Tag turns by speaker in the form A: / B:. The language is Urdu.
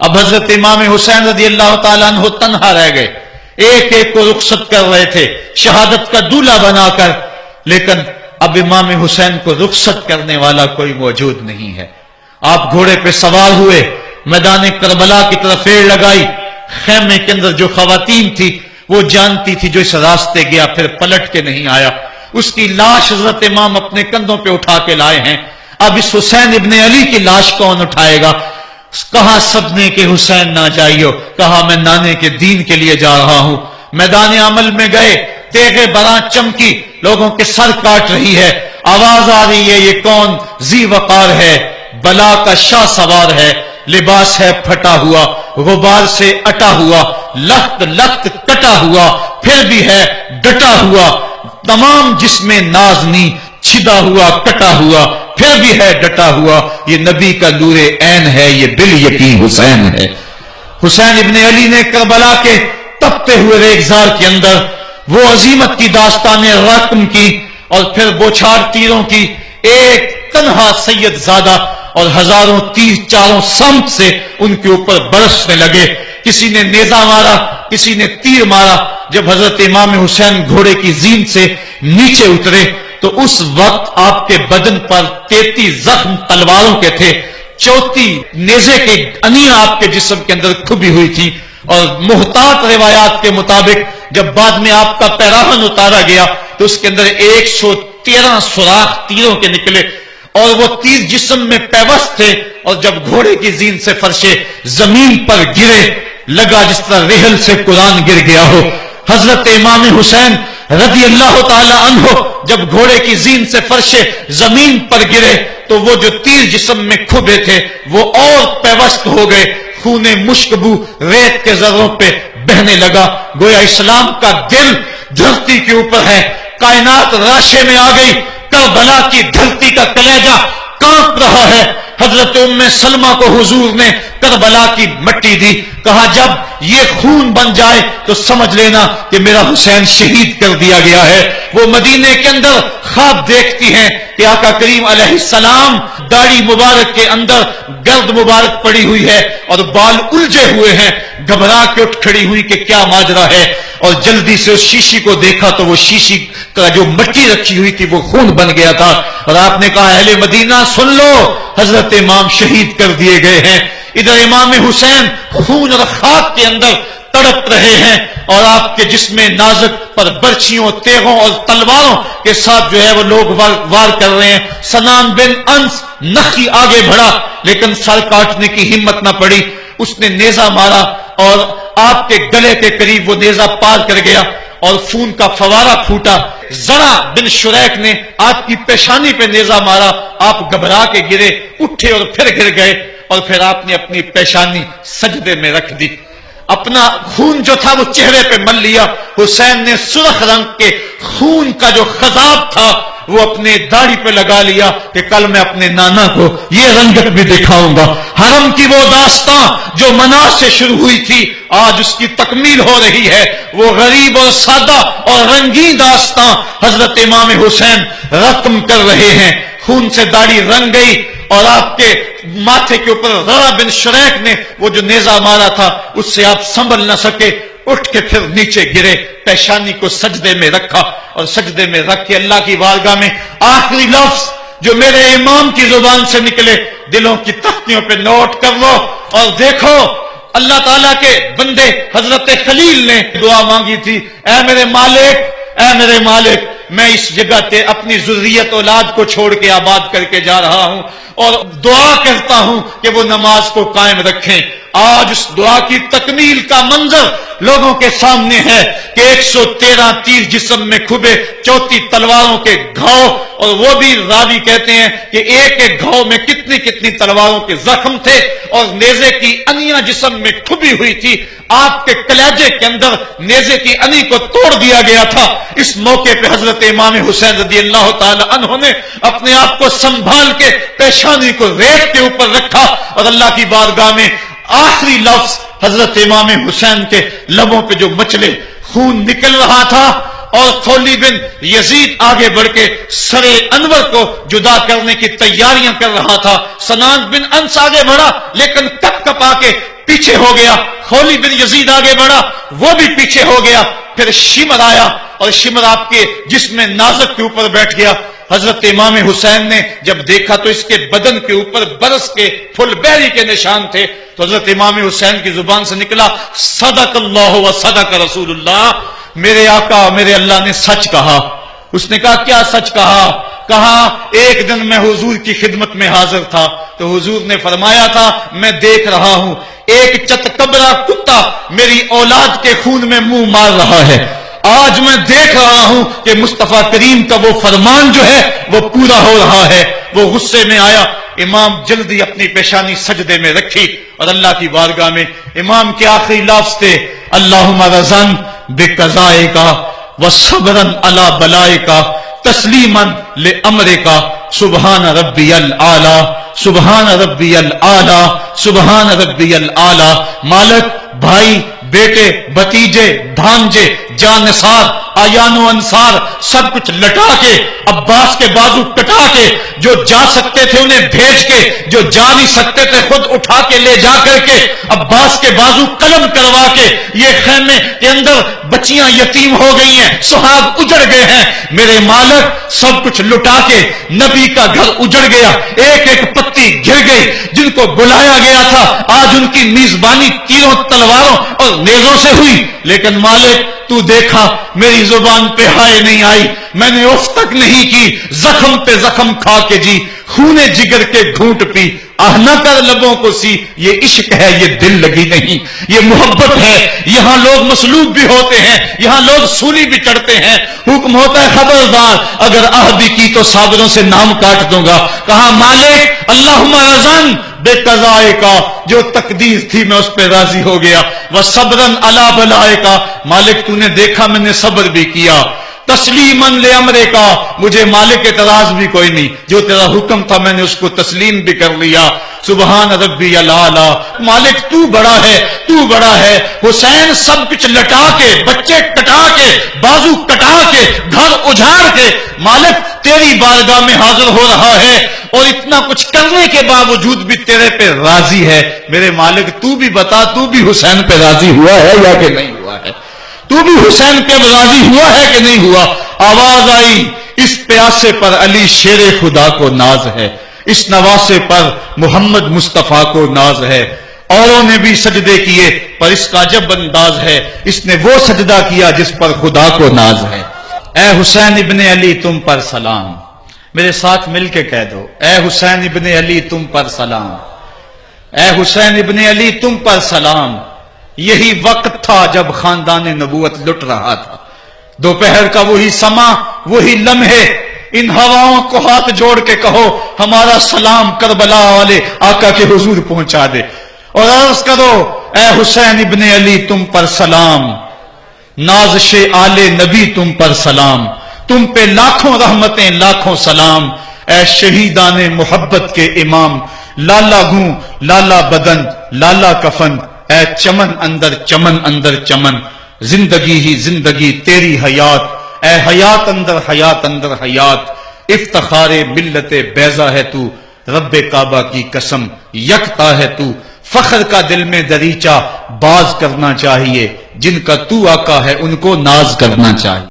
A: اب حضرت امام حسین رضی اللہ تعالیٰ عنہ تنہا رہ گئے، ایک ایک کو رخصت کر رہے تھے شہادت کا دولہا بنا کر، لیکن اب امام حسین کو رخصت کرنے والا کوئی موجود نہیں ہے۔ آپ گھوڑے پہ سوار ہوئے، میدان کربلا کی طرف پیڑ لگائی، خیمے کے اندر جو خواتین تھی وہ جانتی تھی جو اس راستے گیا پھر پلٹ کے نہیں آیا، اس کی لاش حضرت امام اپنے کندھوں پہ اٹھا کے لائے ہیں۔ اب اس حسین ابن علی کی لاش کون اٹھائے گا؟ کہا صدمے کے حسین نہ جائیو، کہا میں نانے کے دین کے لیے جا رہا ہوں۔ میدان عمل میں گئے، تیغ براں چمکی، لوگوں کے سر کاٹ رہی ہے، آواز آ رہی ہے یہ کون؟ ذی وقار ہے، بلا کا شاہ سوار ہے، لباس ہے پھٹا ہوا، غبار سے اٹا ہوا، لخت لخت کٹا ہوا، پھر بھی ہے ڈٹا ہوا، تمام جسم نازنی چھدا ہوا کٹا ہوا، پھر بھی ہے ڈٹا ہوا، یہ نبی کا نور عین ہے، یہ بالیقین حسین ہے۔ حسین ابن علی نے کربلا کے تپتے ہوئے ریگزار کے اندر وہ عظیمت کی داستان رقم کی اور پھر بوچھار تیروں کی، ایک تنہا سید زادہ اور ہزاروں تیر چاروں سمت سے ان کے اوپر برسنے لگے، کسی نے نیزہ مارا، کسی نے تیر مارا۔ جب حضرت امام حسین گھوڑے کی زین سے نیچے اترے تو اس وقت آپ کے بدن پر 33 زخم تلواروں کے تھے، 34 نیزے کے انیاں آپ کے جسم کے اندر کھبی ہوئی تھی، اور محتاط روایات کے مطابق جب بعد میں آپ کا پیراہن اتارا گیا تو اس کے اندر 113 سوراخ تیروں کے نکلے، اور وہ تیر جسم میں پیوست تھے، اور جب گھوڑے کی زین سے فرشے زمین پر گرے لگا جس طرح ریحل سے قرآن گر گیا ہو۔ حضرت امام حسین رضی اللہ تعالی عنہ جب گھوڑے کی زین سے فرشے زمین پر گرے تو وہ جو تیر جسم میں کھبے تھے وہ اور پیوست ہو گئے، خون مشکبو ریت کے ذروں پہ بہنے لگا، گویا اسلام کا دل دھرتی کے اوپر ہے، کائنات راشے میں آ گئی، کربلا کی دھرتی کا کلیجہ کانپ رہا ہے۔ حضرت ام سلمہ کو حضور نے کربلا کی مٹی دی، کہا جب یہ خون بن جائے تو سمجھ لینا کہ میرا حسین شہید کر دیا گیا ہے۔ وہ مدینے کے اندر خواب دیکھتی ہیں کہ آقا کریم علیہ السلام داڑھی مبارک کے اندر گرد مبارک پڑی ہوئی ہے اور بال الجھے ہوئے ہیں، گھبرا کے اٹھ کھڑی ہوئی کہ کیا ماجرا ہے، اور جلدی سے اس شیشی کو دیکھا تو وہ شیشی کا جو مٹی رکھی ہوئی تھی وہ خون بن گیا تھا، اور آپ نے کہا اہل مدینہ سن لو، حضرت امام شہید کر دیے گئے ہیں۔ ادھر امام حسین خون اور خاک کے اندر تڑپ رہے ہیں، اور آپ کے جسم نازک پر برچھیوں، تیغوں اور تلواروں کے ساتھ جو ہے وہ لوگ وار کر رہے ہیں۔ سنان بن انس نخی آگے بڑھا لیکن سر کاٹنے کی ہمت نہ پڑی، اس نے نیزہ مارا اور آپ کے گلے کے قریب وہ نیزہ پار کر گیا اور خون کا فوارہ پھوٹا۔ زرع بن شریک نے آپ کی پیشانی پہ نیزہ مارا، آپ گھبرا کے گرے، اٹھے اور پھر گر گئے، اور پھر آپ نے اپنی پیشانی سجدے میں رکھ دی، اپنا خون جو تھا وہ چہرے پہ مل لیا۔ حسین نے سرخ رنگ کے خون کا جو خضاب تھا وہ اپنے داڑھی پہ لگا لیا کہ کل میں اپنے نانا کو یہ رنگت بھی دکھاؤں گا۔ حرم کی وہ داستان جو منا سے شروع ہوئی تھی آج اس کی تکمیل ہو رہی ہے، وہ غریب اور سادہ اور رنگین داستان حضرت امام حسین رقم کر رہے ہیں۔ خون سے داڑھی رنگ گئی اور آپ کے ماتھے کے اوپر زرع بن شریک نے وہ جو نیزہ مارا تھا اس سے آپ سنبھل نہ سکے، اٹھ کے پھر نیچے گرے، پیشانی کو سجدے میں رکھا، اور سجدے میں رکھ کے اللہ کی بارگاہ میں آخری لفظ جو میرے امام کی زبان سے نکلے دلوں کی تختیوں پہ نوٹ کر لو اور دیکھو۔ اللہ تعالیٰ کے بندے حضرت خلیل نے دعا مانگی تھی، اے میرے مالک، اے میرے مالک، میں اس جگہ تے اپنی ذریت اولاد کو چھوڑ کے آباد کر کے جا رہا ہوں اور دعا کرتا ہوں کہ وہ نماز کو قائم رکھیں۔ آج اس دعا کی تکمیل کا منظر لوگوں کے سامنے ہے کہ 113 تیر جسم میں کھبے، 34 تلواروں کے گھاؤ، اور وہ بھی راوی کہتے ہیں کہ ایک ایک گھاؤ میں کتنی کتنی تلواروں کے زخم تھے، اور نیزے کی انیاں جسم میں کھبی ہوئی تھی، آپ کے کلیجے کے اندر نیزے کی انی کو توڑ دیا گیا تھا۔ اس موقع پہ حضرت امام حسین رضی اللہ تعالی عنہ نے اپنے آپ کو سنبھال کے پیشانی کو ریت کے اوپر رکھا اور اللہ کی بارگاہ میں آخری لفظ حضرت امام حسین کے لبوں پہ جو مچلے خون نکل رہا تھا، اور خولی بن یزید آگے بڑھ کے سر انور کو جدا کرنے کی تیاریاں کر رہا تھا، سنان بن انس آگے بڑھا لیکن کپ کپا کے پیچھے ہو گیا، خولی بن یزید آگے بڑھا، وہ بھی پیچھے ہو گیا، پھر شمر آیا اور شمر آپ کے جسم نازک کے اوپر بیٹھ گیا۔ حضرت امام حسین نے جب دیکھا تو اس کے بدن کے اوپر برس کے پھل بیری کے نشان تھے، تو حضرت امام حسین کی زبان سے نکلا صدق اللہ و صدق رسول اللہ، میرے آقا میرے اللہ نے سچ کہا۔ اس نے کہا کیا سچ کہا؟ کہا ایک دن میں حضور کی خدمت میں حاضر تھا تو حضور نے فرمایا تھا میں دیکھ رہا ہوں ایک چتکبرا کتا میری اولاد کے خون میں منہ مار رہا ہے، آج میں دیکھ رہا ہوں کہ مصطفیٰ کریم کا وہ فرمان جو ہے وہ پورا ہو رہا ہے۔ وہ غصے میں آیا، امام جلدی اپنی پیشانی سجدے میں رکھی اور اللہ کی بارگاہ میں امام کے آخری لفظ تھے اللہم رضن بقضائک وصبرن علی بلائک تسلیما لامرک سبحان ربی الاعلی سبحان ربی الاعلی سبحان ربی الاعلی۔ مالک، بھائی، بیٹے، بھتیجے، بھانجے، جانثار، آیان و انصار سب کچھ لٹا کے، عباس کے بازو کٹا کے، جو جا سکتے تھے انہیں بھیج کے، جو جا نہیں سکتے تھے خود اٹھا کے لے جا کر کے، عباس کے بازو قلم کروا کے، یہ خیمے کے اندر بچیاں یتیم ہو گئی ہیں، سہاگ اجڑ گئے ہیں، میرے مالک سب کچھ لٹا کے نبی کا گھر اجڑ گیا، ایک ایک پتی گر گئی، جن کو بلایا گیا تھا آج ان کی میزبانی تیروں تلواروں اور نیزوں سے ہوئی، لیکن مالک تو دیکھا میری زبان پہ ہائے نہیں آئی، میں نے اف تک نہیں کی، زخم پہ زخم کھا کے جی، خونے جگر کے گھونٹ پی، آہ نہ کر لبوں کو سی، یہ عشق ہے یہ دل لگی نہیں، یہ محبت ہے۔ یہاں لوگ مصلوب بھی ہوتے ہیں، یہاں لوگ سولی بھی چڑھتے ہیں، حکم ہوتا ہے خبردار اگر آہ بھی کی تو صابروں سے نام کاٹ دوں گا۔ کہا مالک اللہم رضن بے قضائے کا، جو تقدیر تھی میں اس پہ راضی ہو گیا، وصبرن علی بلائے کا، مالک تو نے دیکھا میں نے صبر بھی کیا، تسلیماً لامرے کا، مجھے مالک اعتراض بھی کوئی نہیں، جو تیرا حکم تھا میں نے اس کو تسلیم بھی کر لیا، سبحان ربی الاعلی۔ مالک تو بڑا ہے، تو بڑا ہے۔ حسین سب کچھ لٹا کے، بچے کٹا کے، بازو کٹا کے، گھر اجاڑ کے مالک تیری بارگاہ میں حاضر ہو رہا ہے، اور اتنا کچھ کرنے کے باوجود بھی تیرے پہ راضی ہے۔ میرے مالک تو بھی بتا، تو بھی حسین پہ راضی ہوا ہے یا کہ نہیں ہوا ہے؟ تو بھی حسین پہ راضی ہوا ہے کہ نہیں ہوا؟ آواز آئی اس پیاسے پر علی شیر خدا کو ناز ہے، اس نواسے پر محمد مصطفیٰ کو ناز ہے۔ اوروں نے بھی سجدے کیے پر اس کا عجب انداز ہے، اس نے وہ سجدہ کیا جس پر خدا کو ناز ہے۔ اے حسین ابن علی تم پر سلام، میرے ساتھ مل کے کہہ دو اے حسین ابن علی تم پر سلام، اے حسین ابن علی تم پر سلام۔ یہی وقت تھا جب خاندان نبوت لٹ رہا تھا، دوپہر کا وہی سما، وہی لمحے، ان ہواؤں کو ہاتھ جوڑ کے کہو ہمارا سلام کربلا والے آقا کے حضور پہنچا دے، اور عرض کرو اے حسین ابن علی تم پر سلام، نازش آل نبی تم پر سلام، تم پہ لاکھوں رحمتیں لاکھوں سلام، اے شہیدان محبت کے امام، لالا گوں لالا بدن لالا کفن، اے چمن اندر چمن، زندگی ہی زندگی تیری حیات، اے حیات اندر حیات، افتخار ملت بیضا ہے تو، رب کعبہ کی قسم یکتا ہے تو، فخر کا دل میں دریچہ باز کرنا چاہیے، جن کا تو آقا ہے ان کو ناز کرنا چاہیے۔